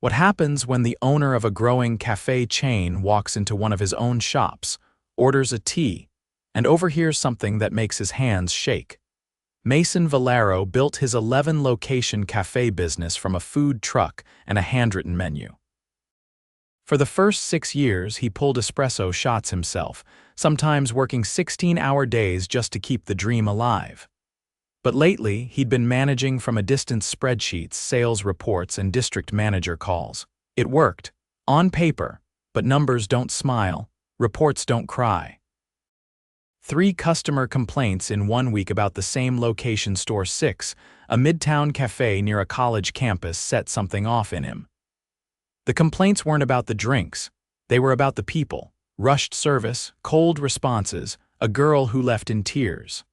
What happens when the owner of a growing café chain walks into one of his own shops, orders a tea, and overhears something that makes his hands shake? Mason Vellaro built his 11-location café business from a food truck and a handwritten menu. For the first 6 years, he pulled espresso shots himself, sometimes working 16-hour days just to keep the dream alive. But lately, he'd been managing from a distance spreadsheets, sales reports, and district manager calls. It worked, on paper, but numbers don't smile, reports don't cry. 3 customer complaints in 1 week about the same location. Store 6, a midtown cafe near a college campus, set something off in him. The complaints weren't about the drinks, they were about the people. Rushed service, cold responses, a girl who left in tears.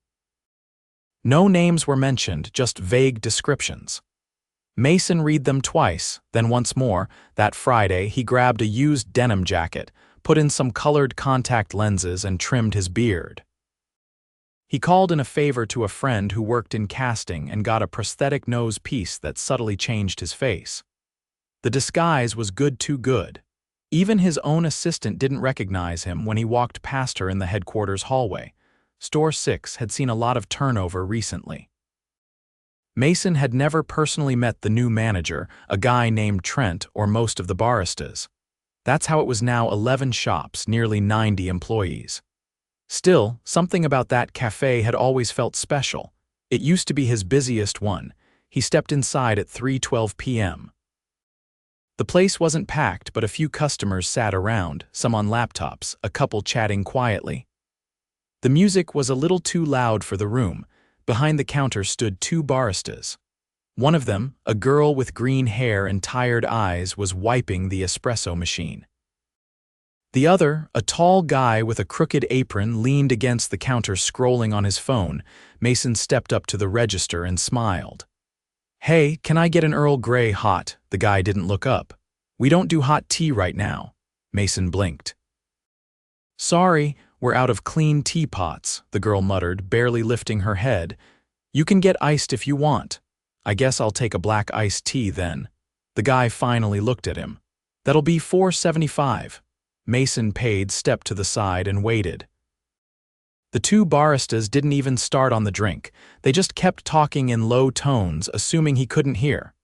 No names were mentioned, just vague descriptions. Mason read them twice, then once more. That Friday, he grabbed a used denim jacket, put in some colored contact lenses, and trimmed his beard. He called in a favor to a friend who worked in casting and got a prosthetic nose piece that subtly changed his face. The disguise was too good. Even his own assistant didn't recognize him when he walked past her in the headquarters hallway. Store 6 had seen a lot of turnover recently. Mason had never personally met the new manager, a guy named Trent, or most of the baristas. That's how it was now: 11 shops, nearly 90 employees. Still, something about that cafe had always felt special. It used to be his busiest one. He stepped inside at 3:12 p.m. The place wasn't packed, but a few customers sat around, some on laptops, a couple chatting quietly. The music was a little too loud for the room. Behind the counter stood 2 baristas. One of them, a girl with green hair and tired eyes, was wiping the espresso machine. The other, a tall guy with a crooked apron, leaned against the counter scrolling on his phone. Mason stepped up to the register and smiled. "Hey, can I get an Earl Grey hot?" The guy didn't look up. "We don't do hot tea right now." Mason blinked. "Sorry, we're out of clean teapots," the girl muttered, barely lifting her head. "You can get iced if you want." "I guess I'll take a black iced tea then." The guy finally looked at him. "That'll be $4.75. Mason paid, stepped to the side, and waited. The 2 baristas didn't even start on the drink. They just kept talking in low tones, assuming he couldn't hear.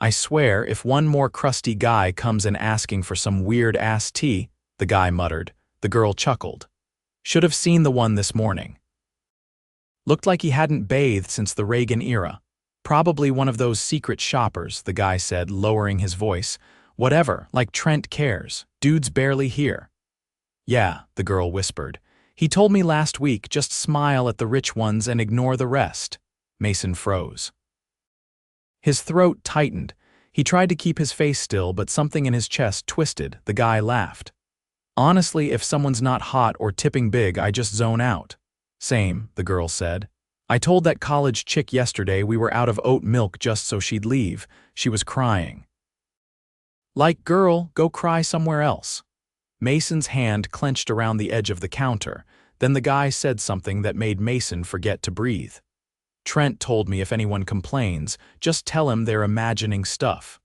"I swear, if one more crusty guy comes in asking for some weird-ass tea," the guy muttered. The girl chuckled. "Should have seen the one this morning. Looked like he hadn't bathed since the Reagan era. Probably one of those secret shoppers," the guy said, lowering his voice. "Whatever, like Trent cares. Dude's barely here." "Yeah," the girl whispered. "He told me last week, just smile at the rich ones and ignore the rest." Mason froze. His throat tightened. He tried to keep his face still, but something in his chest twisted. The guy laughed. "Honestly, if someone's not hot or tipping big, I just zone out." "Same," the girl said. "I told that college chick yesterday we were out of oat milk just so she'd leave. She was crying." "Like, girl, go cry somewhere else." Mason's hand clenched around the edge of the counter. Then the guy said something that made Mason forget to breathe. "Trent told me if anyone complains, just tell him they're imagining stuff.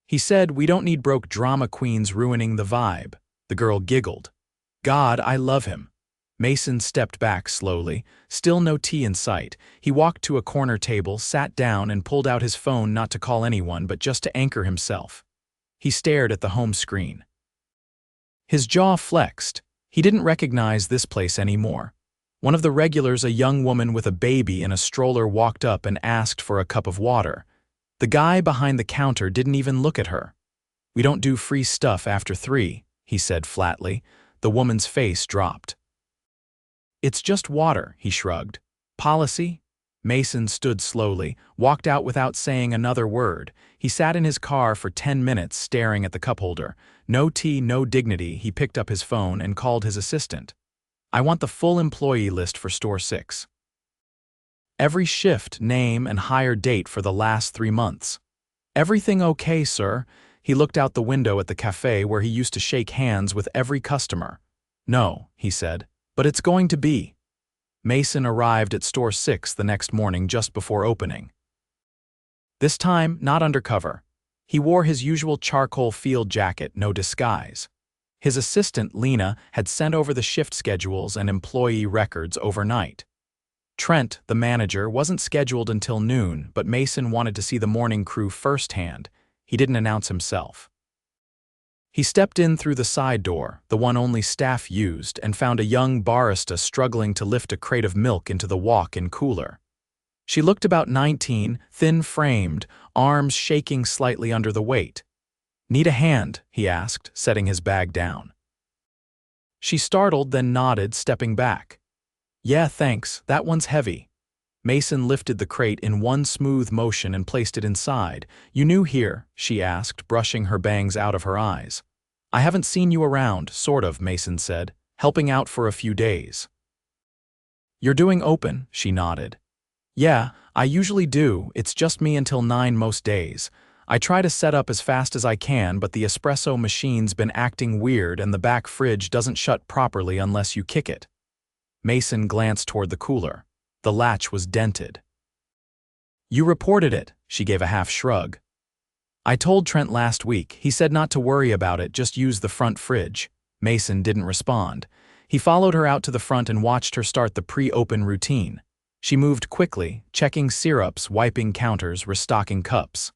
He said we don't need broke drama queens ruining the vibe." The girl giggled. "God, I love him." Mason stepped back slowly. Still no tea in sight. He walked to a corner table, sat down, and pulled out his phone, not to call anyone, but just to anchor himself. He stared at the home screen. His jaw flexed. He didn't recognize this place anymore. One of the regulars, a young woman with a baby in a stroller, walked up and asked for a cup of water. The guy behind the counter didn't even look at her. "We don't do free stuff after 3, he said flatly. The woman's face dropped. "It's just water," he shrugged. "Policy?" Mason stood slowly, walked out without saying another word. He sat in his car for 10 minutes staring at the cup holder. No tea, no dignity. He picked up his phone and called his assistant. "I want the full employee list for Store 6. Every shift, name, and hire date for the last 3 months." "Everything okay, sir?" He looked out the window at the cafe where he used to shake hands with every customer. "No," he said, "but it's going to be." Mason arrived at Store 6 the next morning just before opening. This time, not undercover. He wore his usual charcoal field jacket, no disguise. His assistant, Lena, had sent over the shift schedules and employee records overnight. Trent, the manager, wasn't scheduled until noon, but Mason wanted to see the morning crew firsthand. He didn't announce himself. He stepped in through the side door, the one only staff used, and found a young barista struggling to lift a crate of milk into the walk-in cooler. She looked about 19, thin-framed, arms shaking slightly under the weight. "Need a hand?" he asked, setting his bag down. She startled, then nodded, stepping back. "Yeah, thanks, that one's heavy." Mason lifted the crate in one smooth motion and placed it inside. "You new here?" she asked, brushing her bangs out of her eyes. "I haven't seen you around, sort of," Mason said, "helping out for a few days." "You're doing open," she nodded. "Yeah, I usually do, it's just me until 9 most days. I try to set up as fast as I can, but the espresso machine's been acting weird and the back fridge doesn't shut properly unless you kick it." Mason glanced toward the cooler. The latch was dented. "You reported it," she gave a half shrug. "I told Trent last week. He said not to worry about it, just use the front fridge." Mason didn't respond. He followed her out to the front and watched her start the pre-open routine. She moved quickly, checking syrups, wiping counters, restocking cups.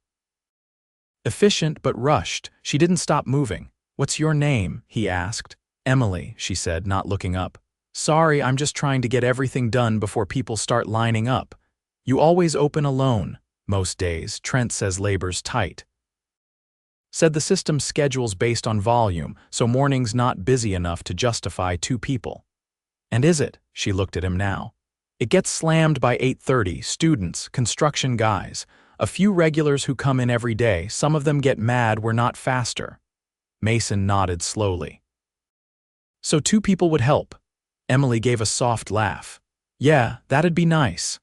Efficient but rushed, she didn't stop moving. "What's your name?" he asked. "Emily," she said, not looking up. "Sorry, I'm just trying to get everything done before people start lining up. You always open alone." "Most days, Trent says labor's tight." Said the system schedules based on volume, so morning's not busy enough to justify 2 people. "And is it?" She looked at him now. "It gets slammed by 8:30, students, construction guys. A few regulars who come in every day, some of them get mad we're not faster." Mason nodded slowly. "So 2 people would help." Emily gave a soft laugh. "Yeah, that'd be nice."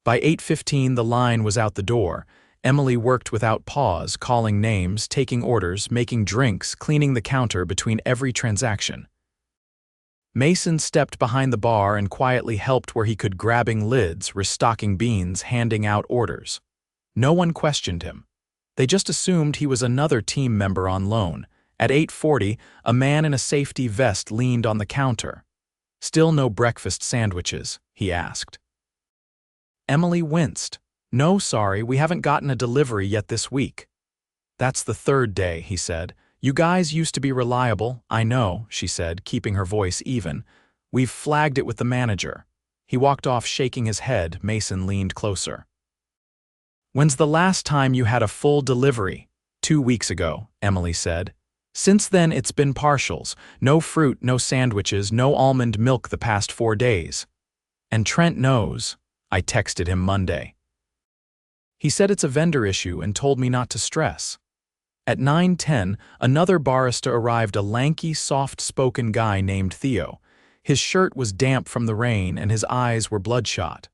By 8:15 the line was out the door. Emily worked without pause, calling names, taking orders, making drinks, cleaning the counter between every transaction. Mason stepped behind the bar and quietly helped where he could, grabbing lids, restocking beans, handing out orders. No one questioned him. They just assumed he was another team member on loan. At 8:40, a man in a safety vest leaned on the counter. "Still no breakfast sandwiches?" he asked. Emily winced. "No, sorry, we haven't gotten a delivery yet this week." "That's the 3rd day," he said. "You guys used to be reliable." "I know," she said, keeping her voice even. "We've flagged it with the manager." He walked off shaking his head. Mason leaned closer. "When's the last time you had a full delivery?" 2 weeks ago, Emily said. "Since then it's been partials. No fruit, no sandwiches, no almond milk the past 4 days. And Trent knows." I texted him Monday. "He said it's a vendor issue and told me not to stress." At 9:10, another barista arrived, a lanky, soft-spoken guy named Theo. His shirt was damp from the rain and his eyes were bloodshot.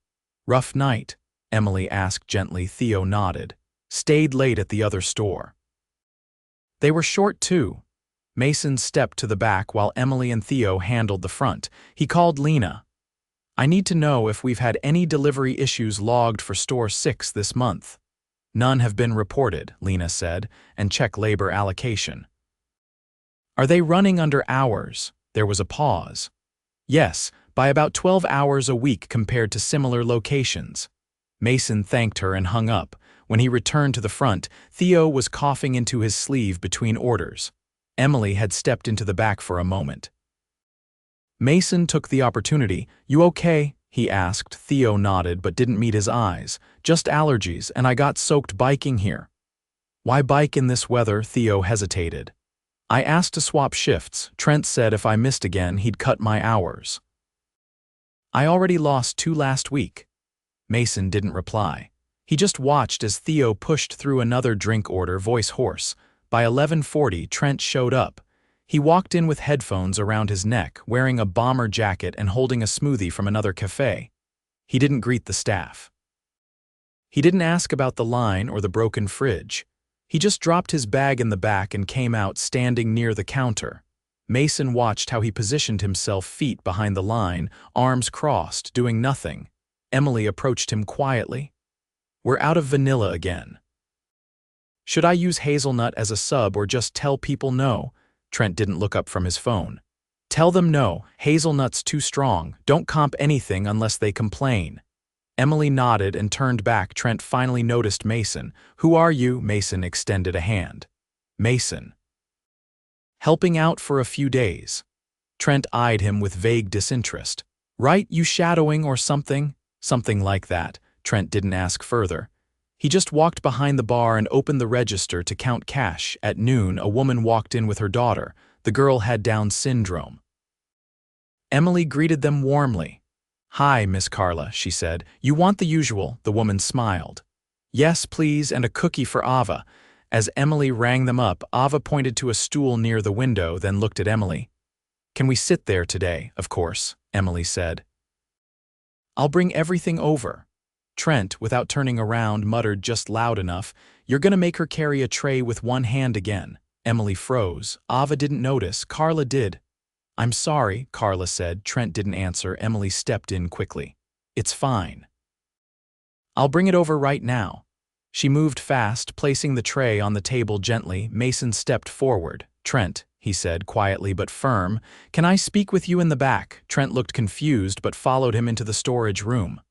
"Rough night?" Emily asked gently. Theo nodded. "Stayed late at the other store." They were short too. Mason stepped to the back while Emily and Theo handled the front. He called Lena. "I need to know if we've had any delivery issues logged for store 6 this month." "None have been reported," Lena said, "and check labor allocation." "Are they running under hours?" There was a pause. "Yes, by about 12 hours a week compared to similar locations." Mason thanked her and hung up. When he returned to the front, Theo was coughing into his sleeve between orders. Emily had stepped into the back for a moment. Mason took the opportunity. "You okay?" he asked. Theo nodded but didn't meet his eyes. "Just allergies, and I got soaked biking here." "Why bike in this weather?" Theo hesitated. "I asked to swap shifts. Trent said if I missed again, he'd cut my hours." "I already lost 2 last week." Mason didn't reply. He just watched as Theo pushed through another drink order, voice hoarse. By 11:40, Trent showed up. He walked in with headphones around his neck, wearing a bomber jacket and holding a smoothie from another café. He didn't greet the staff. He didn't ask about the line or the broken fridge. He just dropped his bag in the back and came out, standing near the counter. Mason watched how he positioned himself, feet behind the line, arms crossed, doing nothing. Emily approached him quietly. "We're out of vanilla again." Should I use hazelnut as a sub or just tell people no? Trent didn't look up from his phone. Tell them no, hazelnut's too strong, don't comp anything unless they complain. Emily nodded and turned back. Trent finally noticed Mason. Who are you? Mason extended a hand. Mason. Helping out for a few days. Trent eyed him with vague disinterest. Right, you shadowing or something? Something like that. Trent didn't ask further. He just walked behind the bar and opened the register to count cash. At noon, a woman walked in with her daughter. The girl had Down syndrome. Emily greeted them warmly. Hi, Miss Carla, she said. You want the usual? The woman smiled. Yes, please, and a cookie for Ava. As Emily rang them up, Ava pointed to a stool near the window, then looked at Emily. Can we sit there today? Of course, Emily said. I'll bring everything over. Trent, without turning around, muttered just loud enough, You're gonna make her carry a tray with one hand again. Emily froze. Ava didn't notice. Carla did. I'm sorry, Carla said. Trent didn't answer. Emily stepped in quickly. It's fine. I'll bring it over right now. She moved fast, placing the tray on the table gently. Mason stepped forward. Trent, he said, quietly but firm, can I speak with you in the back? Trent looked confused but followed him into the storage room.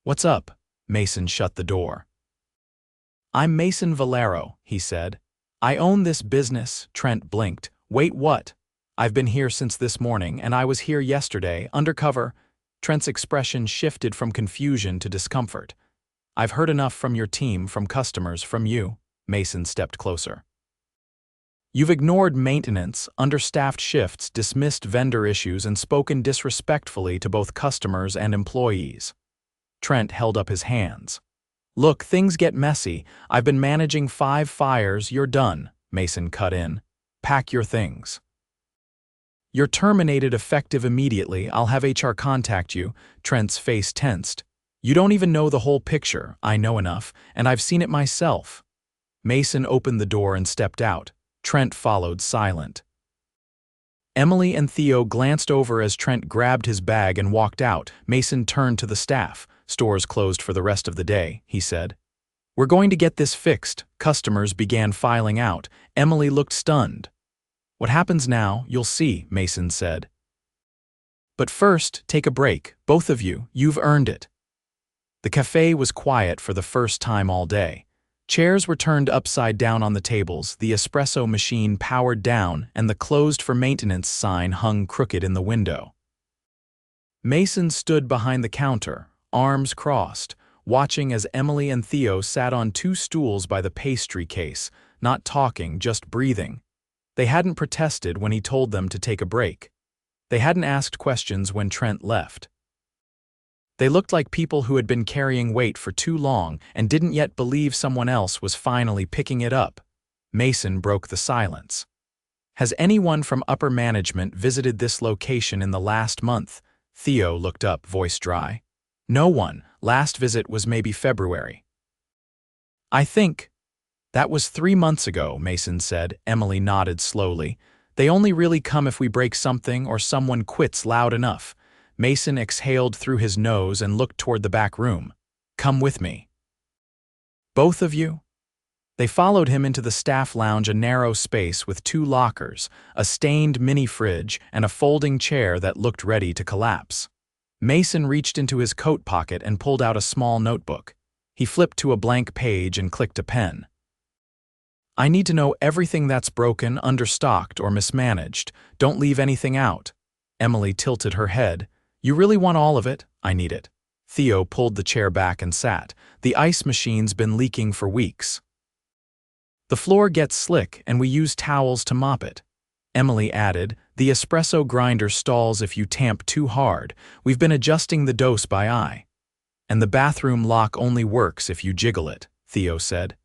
What's up? Mason shut the door. I'm Mason Vellaro, he said. I own this business. Trent blinked. Wait, what? I've been here since this morning, and I was here yesterday, undercover. Trent's expression shifted from confusion to discomfort. I've heard enough from your team, from customers, from you. Mason stepped closer. You've ignored maintenance, understaffed shifts, dismissed vendor issues, and spoken disrespectfully to both customers and employees. Trent held up his hands. Look, things get messy. I've been managing 5 fires. You're done, Mason cut in. Pack your things. You're terminated effective immediately. I'll have HR contact you. Trent's face tensed. You don't even know the whole picture. I know enough, and I've seen it myself. Mason opened the door and stepped out. Trent followed, silent. Emily and Theo glanced over as Trent grabbed his bag and walked out. Mason turned to the staff. Stores closed for the rest of the day, he said. We're going to get this fixed. Customers began filing out. Emily looked stunned. What happens now, you'll see, Mason said. But first, take a break, both of you. You've earned it. The café was quiet for the first time all day. Chairs were turned upside down on the tables, the espresso machine powered down, and the closed for maintenance sign hung crooked in the window. Mason stood behind the counter, arms crossed, watching as Emily and Theo sat on 2 stools by the pastry case, not talking, just breathing. They hadn't protested when he told them to take a break. They hadn't asked questions when Trent left. They looked like people who had been carrying weight for too long and didn't yet believe someone else was finally picking it up. Mason broke the silence. Has anyone from upper management visited this location in the last month? Theo looked up, voice dry. No one. Last visit was maybe February. I think. That was 3 months ago, Mason said. Emily nodded slowly. They only really come if we break something or someone quits loud enough. Mason exhaled through his nose and looked toward the back room. Come with me. Both of you? They followed him into the staff lounge, a narrow space with 2 lockers, a stained mini fridge, and a folding chair that looked ready to collapse. Mason reached into his coat pocket and pulled out a small notebook. He flipped to a blank page and clicked a pen. I need to know everything that's broken, understocked, or mismanaged. Don't leave anything out. Emily tilted her head. You really want all of it? I need it. Theo pulled the chair back and sat. The ice machine's been leaking for weeks. The floor gets slick and we use towels to mop it. Emily added, the espresso grinder stalls if you tamp too hard. We've been adjusting the dose by eye. And the bathroom lock only works if you jiggle it, Theo said.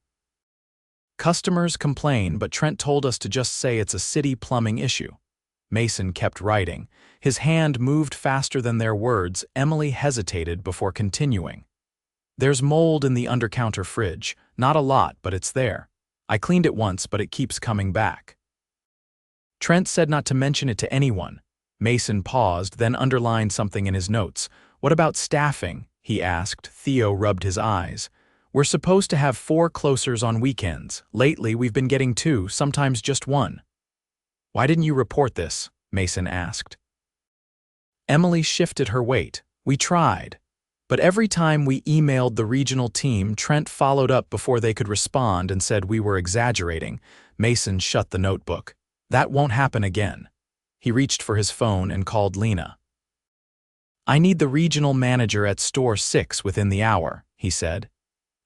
Customers complain, but Trent told us to just say it's a city plumbing issue. Mason kept writing. His hand moved faster than their words. Emily hesitated before continuing. There's mold in the undercounter fridge. Not a lot, but it's there. I cleaned it once, but it keeps coming back. Trent said not to mention it to anyone. Mason paused, then underlined something in his notes. What about staffing? He asked. Theo rubbed his eyes. We're supposed to have 4 closers on weekends. Lately, we've been getting 2, sometimes just 1. Why didn't you report this? Mason asked. Emily shifted her weight. We tried. But every time we emailed the regional team, Trent followed up before they could respond and said we were exaggerating. Mason shut the notebook. That won't happen again. He reached for his phone and called Lena. I need the regional manager at store 6 within the hour, he said.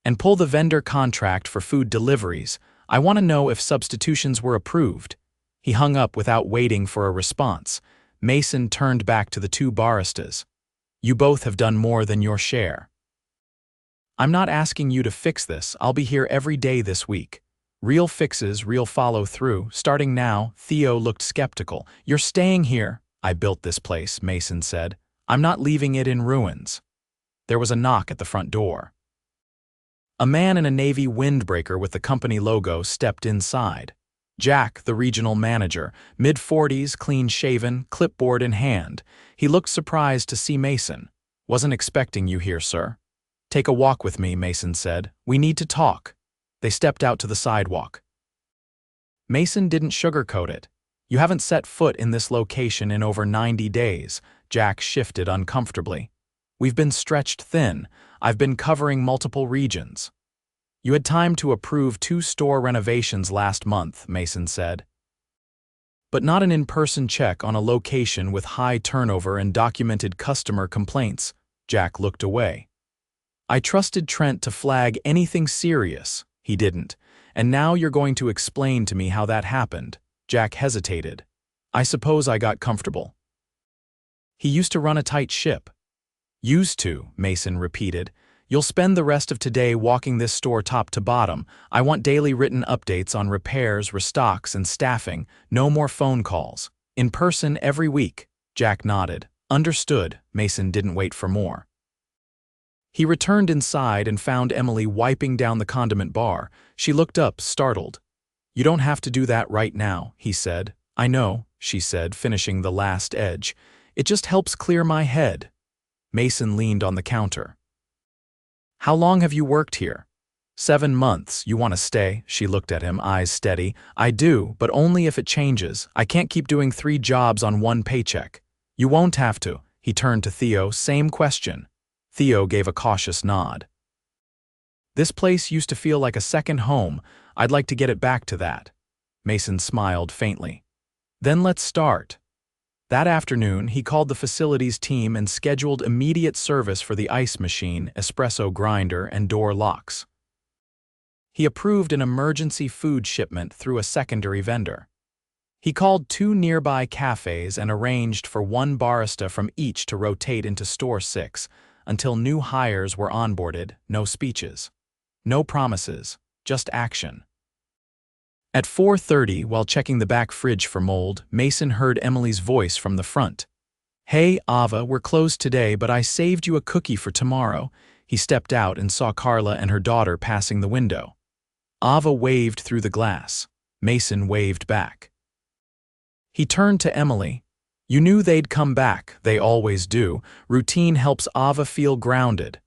And pull the vendor contract for food deliveries. I want to know if substitutions were approved. He hung up without waiting for a response. Mason turned back to the 2 baristas. You both have done more than your share. I'm not asking you to fix this. I'll be here every day this week. Real fixes, real follow-through. Starting now, Theo looked skeptical. You're staying here. I built this place, Mason said. I'm not leaving it in ruins. There was a knock at the front door. A man in a navy windbreaker with the company logo stepped inside. Jack, the regional manager, mid-40s, clean-shaven, clipboard in hand. He looked surprised to see Mason. Wasn't expecting you here, sir. Take a walk with me, Mason said. We need to talk. They stepped out to the sidewalk. Mason didn't sugarcoat it. You haven't set foot in this location in over 90 days. Jack shifted uncomfortably. We've been stretched thin. I've been covering multiple regions. You had time to approve 2 store renovations last month, Mason said. But not an in-person check on a location with high turnover and documented customer complaints. Jack looked away. I trusted Trent to flag anything serious. He didn't. And now you're going to explain to me how that happened. Jack hesitated. I suppose I got comfortable. He used to run a tight ship. Used to, Mason repeated. You'll spend the rest of today walking this store top to bottom. I want daily written updates on repairs, restocks, and staffing. No more phone calls. In person every week. Jack nodded. Understood. Mason didn't wait for more. He returned inside and found Emily wiping down the condiment bar. She looked up, startled. You don't have to do that right now, he said. I know, she said, finishing the last edge. It just helps clear my head. Mason leaned on the counter. How long have you worked here? 7 months. You want to stay? She looked at him, eyes steady. I do, but only if it changes. I can't keep doing 3 jobs on 1 paycheck. You won't have to. He turned to Theo. Same question. Theo gave a cautious nod. This place used to feel like a second home. I'd like to get it back to that. Mason smiled faintly. Then let's start. That afternoon, he called the facilities team and scheduled immediate service for the ice machine, espresso grinder, and door locks. He approved an emergency food shipment through a secondary vendor. He called 2 nearby cafes and arranged for 1 barista from each to rotate into store 6 until new hires were onboarded. No speeches. No promises, just action. At 4:30, while checking the back fridge for mold, Mason heard Emily's voice from the front. Hey, Ava, we're closed today, but I saved you a cookie for tomorrow. He stepped out and saw Carla and her daughter passing the window. Ava waved through the glass. Mason waved back. He turned to Emily. You knew they'd come back. They always do. Routine helps Ava feel grounded.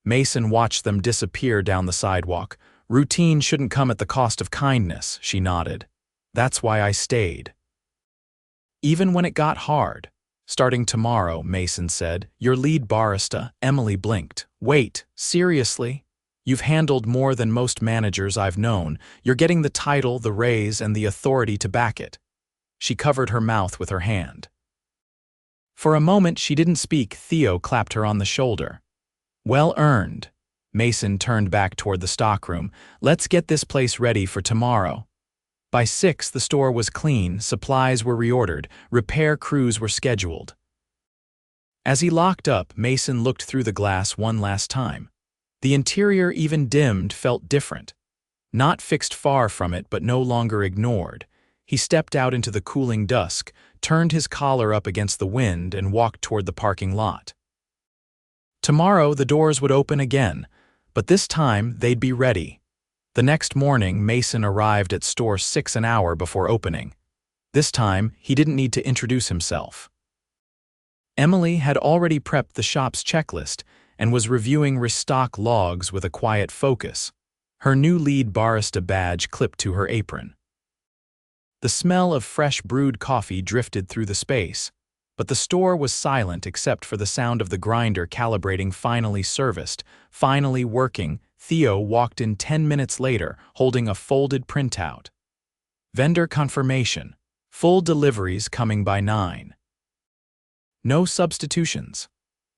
Mason watched them disappear down the sidewalk. Routine shouldn't come at the cost of kindness, she nodded. That's why I stayed. Even when it got hard. Starting tomorrow, Mason said. Your lead barista. Emily blinked. Wait, seriously? You've handled more than most managers I've known. You're getting the title, the raise, and the authority to back it. She covered her mouth with her hand. For a moment she didn't speak. Theo clapped her on the shoulder. Well earned. Mason turned back toward the stockroom. Let's get this place ready for tomorrow. By 6, the store was clean, supplies were reordered, repair crews were scheduled. As he locked up, Mason looked through the glass one last time. The interior, even dimmed, felt different. Not fixed far from it, but no longer ignored. He stepped out into the cooling dusk, turned his collar up against the wind, and walked toward the parking lot. Tomorrow, the doors would open again, but this time they'd be ready. The next morning, Mason arrived at store 6 an hour before opening. This time, he didn't need to introduce himself. Emily had already prepped the shop's checklist, and was reviewing restock logs with a quiet focus, her new lead barista badge clipped to her apron. The smell of fresh brewed coffee drifted through the space, but the store was silent except for the sound of the grinder calibrating. Finally serviced, finally working, Theo walked in 10 minutes later, holding a folded printout. Vendor confirmation. Full deliveries coming by 9. No substitutions.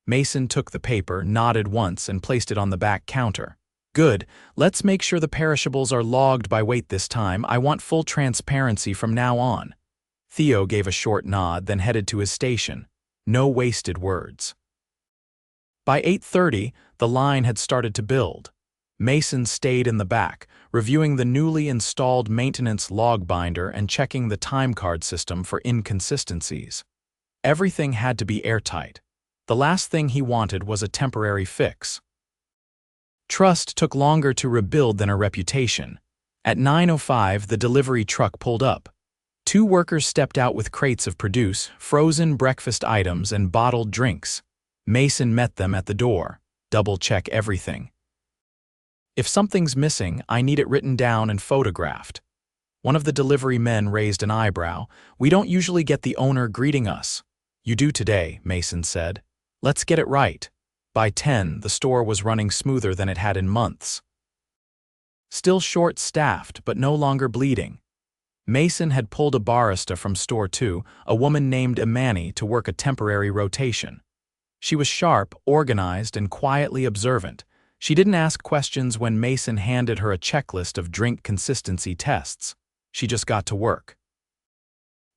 Mason took the paper, nodded once, and placed it on the back counter. Good, let's make sure the perishables are logged by weight this time. I want full transparency from now on. Theo gave a short nod, then headed to his station. No wasted words. By 8:30, the line had started to build. Mason stayed in the back, reviewing the newly installed maintenance log binder and checking the time card system for inconsistencies. Everything had to be airtight. The last thing he wanted was a temporary fix. Trust took longer to rebuild than a reputation. At 9:05, the delivery truck pulled up. 2 workers stepped out with crates of produce, frozen breakfast items, and bottled drinks. Mason met them at the door. Double-check everything. If something's missing, I need it written down and photographed. One of the delivery men raised an eyebrow. We don't usually get the owner greeting us. You do today, Mason said. Let's get it right. By 10, the store was running smoother than it had in months. Still short-staffed, but no longer bleeding. Mason had pulled a barista from store 2, a woman named Imani, to work a temporary rotation. She was sharp, organized, and quietly observant. She didn't ask questions when Mason handed her a checklist of drink consistency tests. She just got to work.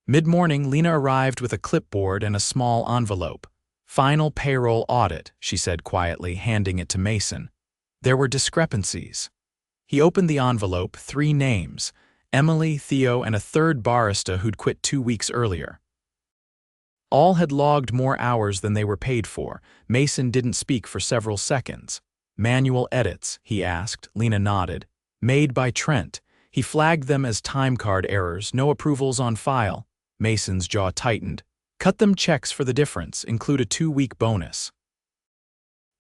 Mid-morning, Lena arrived with a clipboard and a small envelope. Final payroll audit, she said quietly, handing it to Mason. There were discrepancies. He opened the envelope, 3 names, Emily, Theo, and a third barista who'd quit 2 weeks earlier. All had logged more hours than they were paid for. Mason didn't speak for several seconds. Manual edits, he asked. Lena nodded. Made by Trent. He flagged them as time card errors, no approvals on file. Mason's jaw tightened. Cut them checks for the difference, include a 2-week bonus.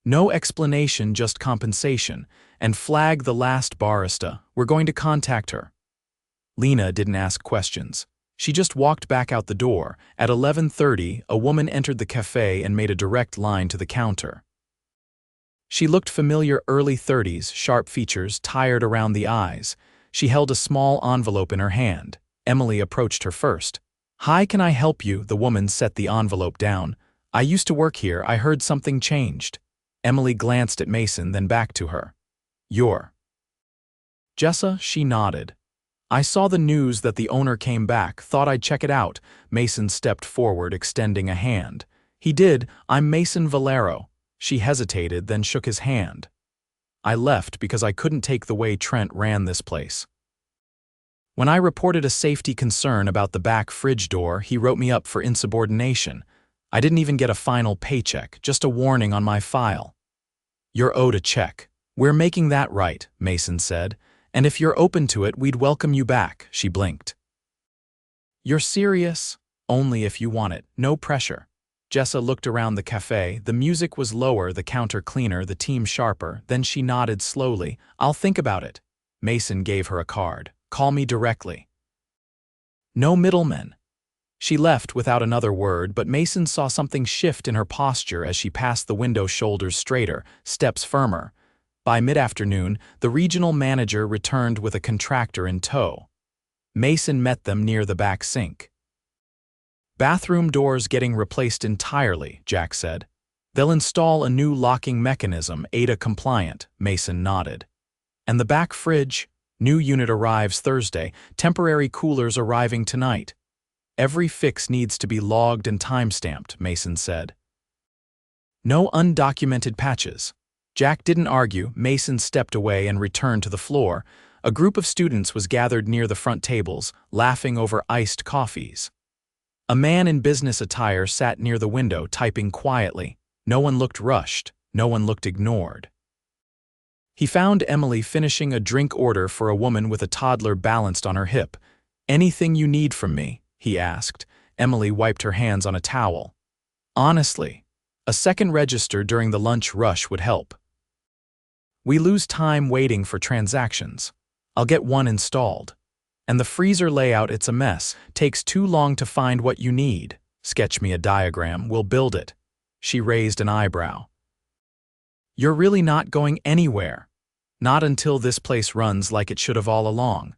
No explanation, just compensation, and flag the last barista. We're going to contact her. Lena didn't ask questions. She just walked back out the door. At 11:30, a woman entered the café and made a direct line to the counter. She looked familiar, early 30s, sharp features, tired around the eyes. She held a small envelope in her hand. Emily approached her first. Hi, can I help you? The woman set the envelope down. I used to work here. I heard something changed. Emily glanced at Mason, then back to her. You're Jessa? She nodded. I saw the news that the owner came back, thought I'd check it out. Mason stepped forward, extending a hand. He did. I'm Mason Vellaro. She hesitated, then shook his hand. I left because I couldn't take the way Trent ran this place. When I reported a safety concern about the back fridge door, he wrote me up for insubordination. I didn't even get a final paycheck, just a warning on my file. You're owed a check. We're making that right, Mason said. And if you're open to it, we'd welcome you back, she blinked. You're serious? Only if you want it, no pressure. Jessa looked around the café. The music was lower, the counter cleaner, the team sharper. Then she nodded slowly. I'll think about it. Mason gave her a card. Call me directly. No middlemen. She left without another word, but Mason saw something shift in her posture as she passed the window, shoulders straighter, steps firmer. By mid-afternoon, the regional manager returned with a contractor in tow. Mason met them near the back sink. Bathroom doors getting replaced entirely, Jack said. They'll install a new locking mechanism, ADA compliant, Mason nodded. And the back fridge? New unit arrives Thursday, temporary coolers arriving tonight. Every fix needs to be logged and timestamped, Mason said. No undocumented patches. Jack didn't argue. Mason stepped away and returned to the floor. A group of students was gathered near the front tables, laughing over iced coffees. A man in business attire sat near the window, typing quietly. No one looked rushed. No one looked ignored. He found Emily finishing a drink order for a woman with a toddler balanced on her hip. Anything you need from me? He asked. Emily wiped her hands on a towel. Honestly, A second register during the lunch rush would help. We lose time waiting for transactions. I'll get one installed. And the freezer layout, it's a mess. Takes too long to find what you need. Sketch me a diagram, we'll build it. She raised an eyebrow. You're really not going anywhere. Not until this place runs like it should have all along.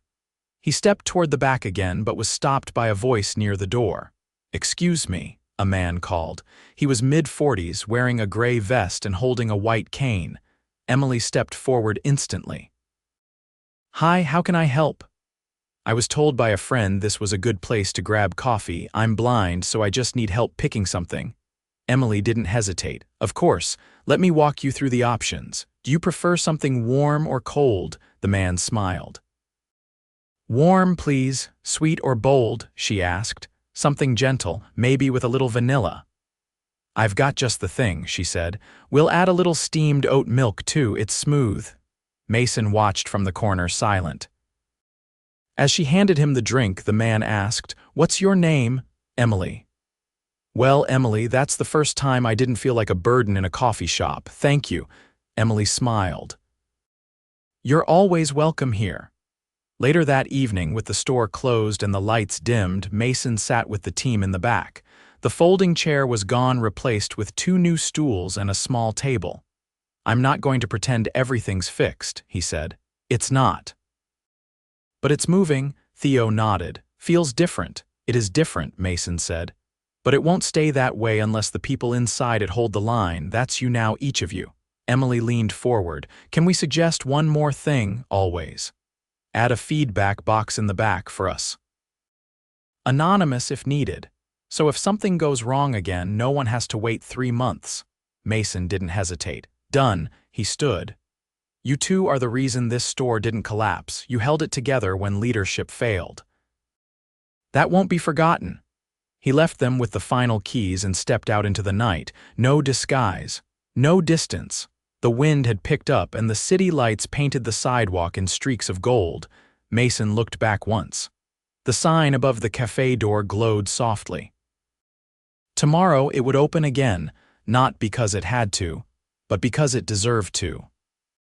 He stepped toward the back again, but was stopped by a voice near the door. Excuse me, a man called. He was mid-40s, wearing a gray vest and holding a white cane. Emily stepped forward instantly. Hi, how can I help? I was told by a friend this was a good place to grab coffee. I'm blind, so I just need help picking something. Emily didn't hesitate. Of course, let me walk you through the options. Do you prefer something warm or cold? The man smiled. Warm, please. Sweet or bold? She asked. Something gentle, maybe with a little vanilla. I've got just the thing, she said. We'll add a little steamed oat milk too, it's smooth. Mason watched from the corner, silent. As she handed him the drink, the man asked, What's your name? Emily. Well, Emily, that's the first time I didn't feel like a burden in a coffee shop. Thank you. Emily smiled. You're always welcome here. Later that evening, with the store closed and the lights dimmed, Mason sat with the team in the back. The folding chair was gone, replaced with 2 new stools and a small table. I'm not going to pretend everything's fixed, he said. It's not. But it's moving, Theo nodded. Feels different. It is different, Mason said. But it won't stay that way unless the people inside it hold the line. That's you now, each of you. Emily leaned forward. Can we suggest one more thing, always? Add a feedback box in the back for us. Anonymous if needed. So if something goes wrong again, no one has to wait 3 months. Mason didn't hesitate. Done, he stood. You two are the reason this store didn't collapse. You held it together when leadership failed. That won't be forgotten. He left them with the final keys and stepped out into the night. No disguise. No distance. The wind had picked up and the city lights painted the sidewalk in streaks of gold. Mason looked back once. The sign above the café door glowed softly. Tomorrow it would open again, not because it had to, but because it deserved to.